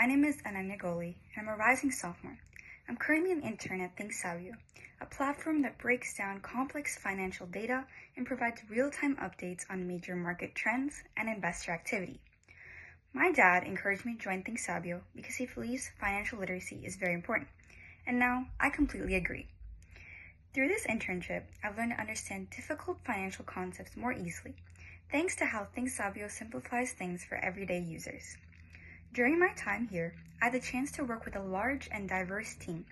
my name is Ananya Goli, and I'm a rising sophomore. I'm currently an intern at Thinksabio, a platform that breaks down complex financial data and provides real-time updates on major market trends and investor activity. My dad encouraged me to join Thinksabio because he believes financial literacy is very important, and now I completely agree. Through this internship, I've learned to understand difficult financial concepts more easily, thanks to how Thinksabio simplifies things for everyday users. During my time here, I had the chance to work with a large and diverse team.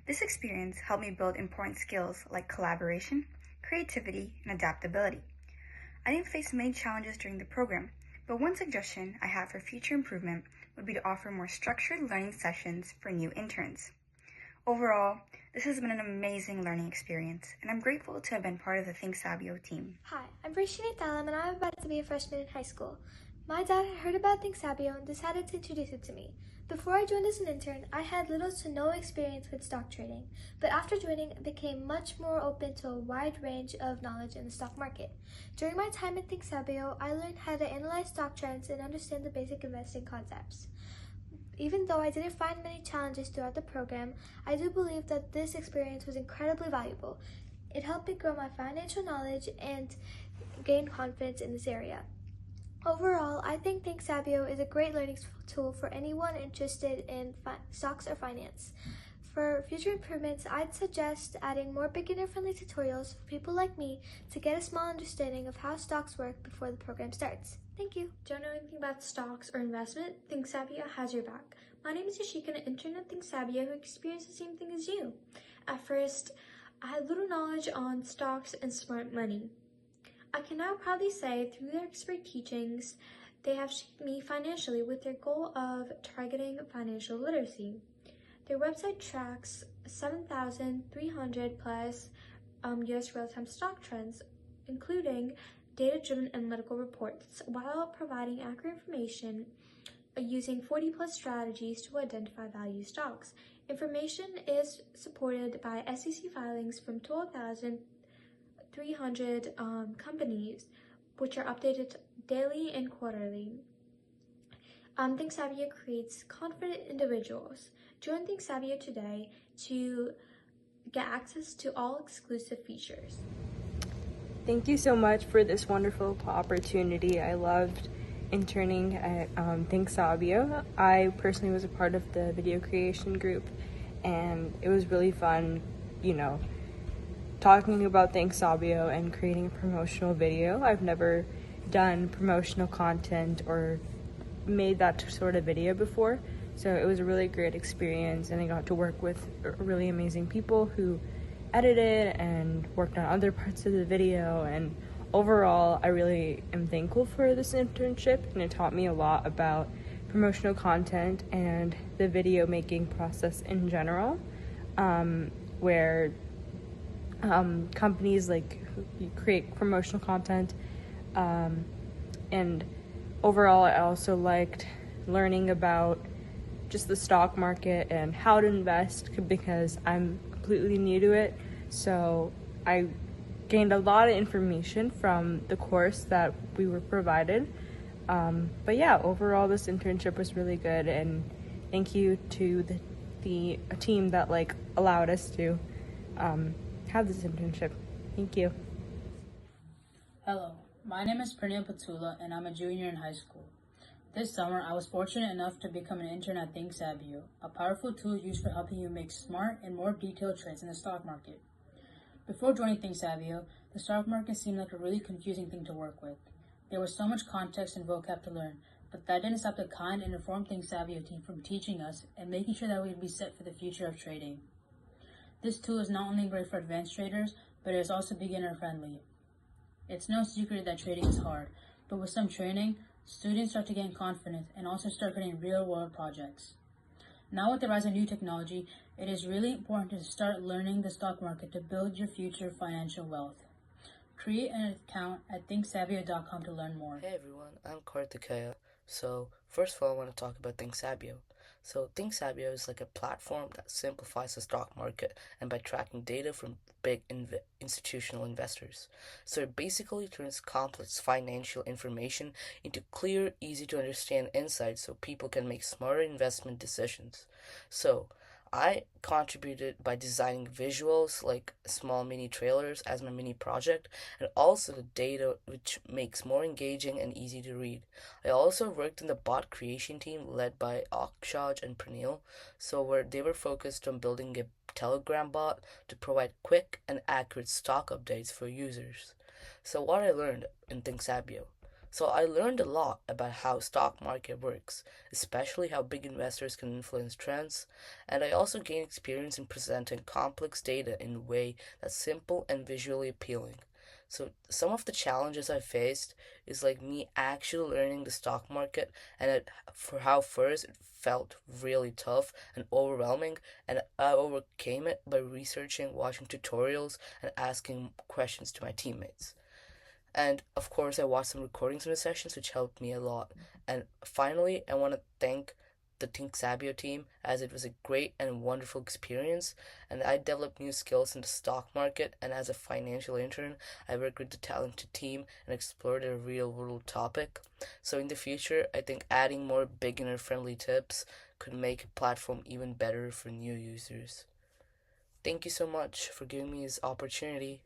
This experience helped me build important skills like collaboration, creativity, and adaptability. I didn't face many challenges during the program, but one suggestion I have for future improvement would be to offer more structured learning sessions for new interns. Overall, this has been an amazing learning experience, and I'm grateful to have been part of the Thinksabio team. Hi, I'm Rashini Thalam, and I'm about to be a freshman in high school. My dad had heard about Thinksabio and decided to introduce it to me. Before I joined as an intern, I had little to no experience with stock trading, but after joining, I became much more open to a wide range of knowledge in the stock market. During my time at Thinksabio, I learned how to analyze stock trends and understand the basic investing concepts. Even though I didn't find many challenges throughout the program, I do believe that this experience was incredibly valuable. It helped me grow my financial knowledge and gain confidence in this area. Overall, I think Thinksabio is a great learning tool for anyone interested in stocks or finance. For future improvements, I'd suggest adding more beginner-friendly tutorials for people like me to get a small understanding of how stocks work before the program starts. Thank you. Don't know anything about stocks or investment? Thinksabio has your back. My name is Yashika, an intern at Thinksabio who experienced the same thing as you. At first, I had little knowledge on stocks and smart money. I can now proudly say, through their expert teachings, they have shaped me financially with their goal of targeting financial literacy. Their website tracks 7,300 plus US real-time stock trends, including data-driven analytical reports, while providing accurate information using 40 plus strategies to identify value stocks. Information is supported by SEC filings from 12,300 companies, which are updated daily and quarterly. Thinksabio creates confident individuals. Join Thinksabio today to get access to all exclusive features. Thank you so much for this wonderful opportunity. I loved interning at Thinksabio. I personally was a part of the video creation group, and it was really fun, talking about Thinksabio and creating a promotional video. I've never done promotional content or made that sort of video before, so it was a really great experience, and I got to work with really amazing people who edited and worked on other parts of the video, and overall I really am thankful for this internship, and it taught me a lot about promotional content and the video making process in general, where companies you create promotional content, and overall I also liked learning about just the stock market and how to invest, because I'm completely new to it, so I gained a lot of information from the course that we were provided. But yeah, overall this internship was really good, and thank you to the team that allowed us to have this internship. Thank you. Hello, my name is Pranil Patula, and I'm a junior in high school. This summer, I was fortunate enough to become an intern at Thinksabio, a powerful tool used for helping you make smart and more detailed trades in the stock market. Before joining Thinksabio, the stock market seemed like a really confusing thing to work with. There was so much context and vocab to learn, but that didn't stop the kind and informed Thinksabio team from teaching us and making sure that we would be set for the future of trading. This tool is not only great for advanced traders, but it is also beginner-friendly. It's no secret that trading is hard, but with some training, students start to gain confidence and also start getting real-world projects. Now with the rise of new technology, it is really important to start learning the stock market to build your future financial wealth. Create an account at thinksabio.com to learn more. Hey everyone, I'm Karthikeya. So, first of all, I want to talk about Thinksabio. So Thinksabio is like a platform that simplifies the stock market and by tracking data from big institutional investors. So it basically turns complex financial information into clear, easy to understand insights so people can make smarter investment decisions. So I contributed by designing visuals like small mini trailers as my mini project and also the data which makes more engaging and easy to read. I also worked in the bot creation team led by Akshaj and Pranil, so where they were focused on building a Telegram bot to provide quick and accurate stock updates for users. So what I learned in Thinksabio. So I learned a lot about how stock market works, especially how big investors can influence trends, and I also gained experience in presenting complex data in a way that's simple and visually appealing. So some of the challenges I faced is like me actually learning the stock market and for how first it felt really tough and overwhelming, and I overcame it by researching, watching tutorials, and asking questions to my teammates. And of course, I watched some recordings from the sessions, which helped me a lot. And finally, I want to thank the Thinksabio team as it was a great and wonderful experience. And I developed new skills in the stock market. And as a financial intern, I worked with the talented team and explored a real world topic. So in the future, I think adding more beginner friendly tips could make a platform even better for new users. Thank you so much for giving me this opportunity.